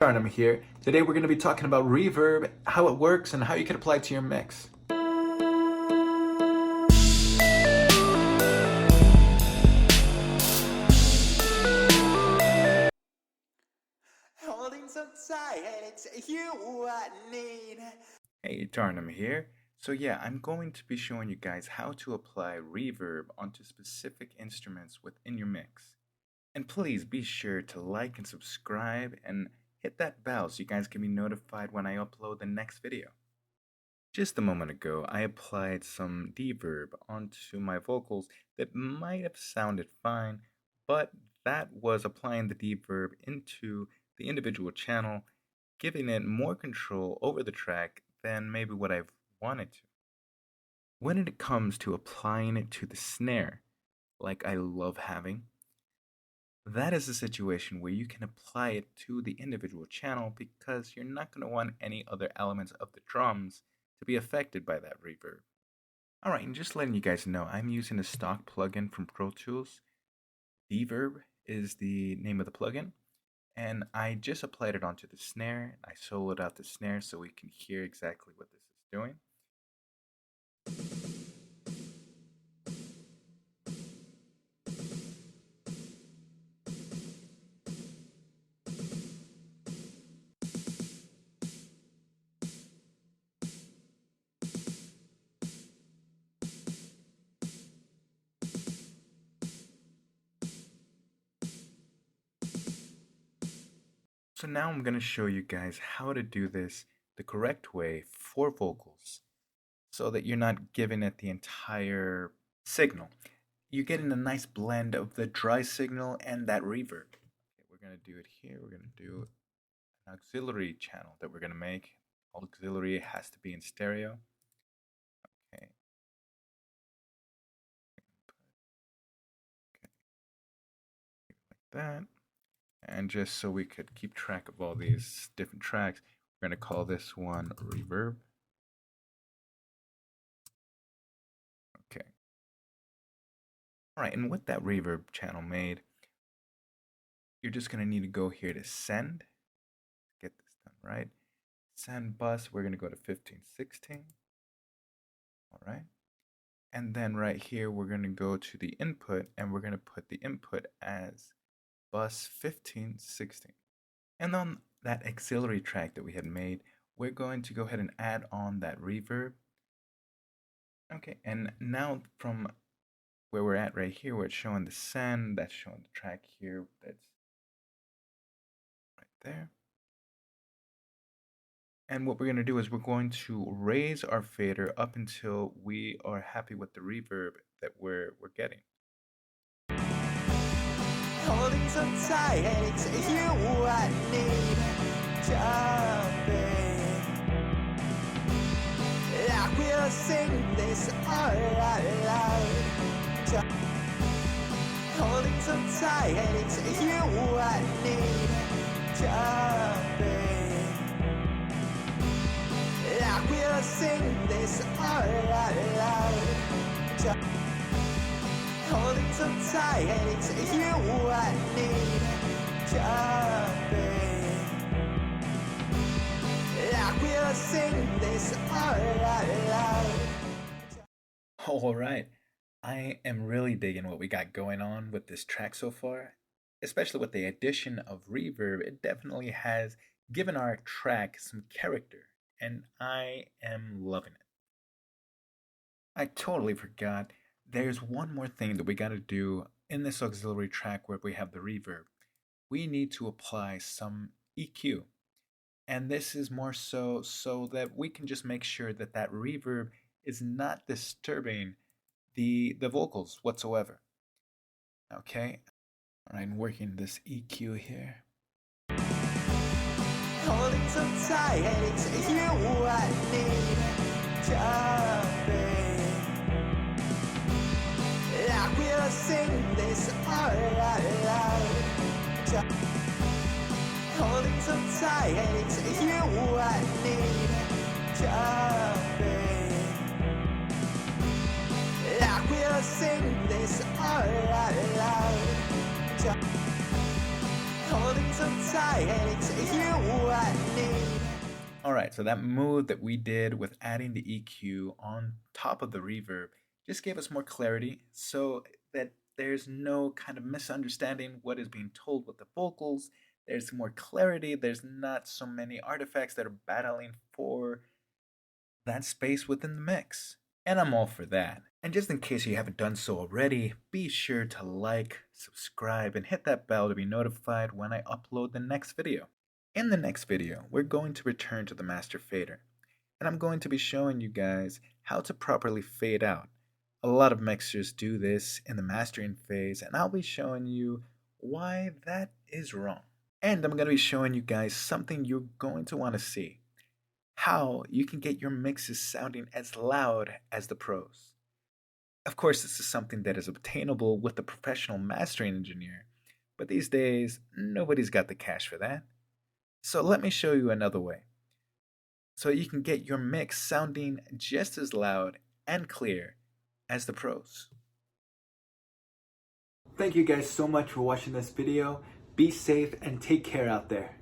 Tarnim here. Today we're going to be talking about reverb, how it works, and how you can apply it to your mix. Holding so tight, it's you I need. Hey, Tarnim here. So yeah, I'm going to be showing you guys how to apply reverb onto specific instruments within your mix. And please be sure to like and subscribe and hit that bell so you guys can be notified when I upload the next video. Just a moment ago, I applied some reverb onto my vocals that might have sounded fine, but that was applying the reverb into the individual channel, giving it more control over the track than maybe what I've wanted to. When it comes to applying it to the snare, like I love having, that is a situation where you can apply it to the individual channel because you're not going to want any other elements of the drums to be affected by that reverb. Alright, and just letting you guys know, I'm using a stock plugin from Protools. Reverb is the name of the plugin. And I just applied it onto the snare. I soloed out the snare so we can hear exactly what this is doing. So now I'm going to show you guys how to do this the correct way for vocals so that you're not giving it the entire signal. You're getting a nice blend of the dry signal and that reverb. Okay, we're going to do it here. We're going to do an auxiliary channel that we're going to make. Auxiliary has to be in stereo. Okay. Like that. And just so we could keep track of all these different tracks, we're going to call this one reverb. Okay. All right, and with that reverb channel made, you're just going to need to go here to send. Get this done right. Send bus, we're going to go to 1516. All right. And then right here, we're going to go to the input and we're going to put the input as bus 1516. And on that auxiliary track that we had made, we're going to go ahead and add on that reverb. Okay, and now from where we're at right here, where it's showing the send, that's showing the track here, that's right there. And what we're going to do is we're going to raise our fader up until we are happy with the reverb that we're getting. Holding so tight, it's you I need. Jumping, I will sing this all out loud. Holding so tight, it's you I need. Jumping, I will sing this all out loud. Holding so tight, it's you I need. Jumping, I will sing this all out loud. Alright, I am really digging what we got going on with this track so far. Especially with the addition of reverb, it definitely has given our track some character, and I am loving it. I totally forgot. There's one more thing that we got to do in this auxiliary track where we have the reverb. We need to apply some EQ. And this is more so that we can just make sure that that reverb is not disturbing the vocals whatsoever. Okay? All right, I'm working this EQ here. Holding so tight, it's you I need. Jumping, I will sing this all out loud. Holding so tight, it's you I need. Jumping, I will sing this all out loud. holding so tight, and it's you I need. Alright, so that move that we did with adding the EQ on top of the reverb just gave us more clarity so that there's no kind of misunderstanding what is being told with the vocals. There's more clarity, there's not so many artifacts that are battling for that space within the mix. And I'm all for that. And just in case you haven't done so already, be sure to like, subscribe, and hit that bell to be notified when I upload the next video. In the next video, we're going to return to the master fader, and I'm going to be showing you guys how to properly fade out. A lot of mixers do this in the mastering phase, and I'll be showing you why that is wrong. And I'm going to be showing you guys something you're going to want to see. How you can get your mixes sounding as loud as the pros. Of course, this is something that is obtainable with a professional mastering engineer, but these days, nobody's got the cash for that. So let me show you another way, so you can get your mix sounding just as loud and clear as the pros. Thank you guys so much for watching this video. Be safe and take care out there.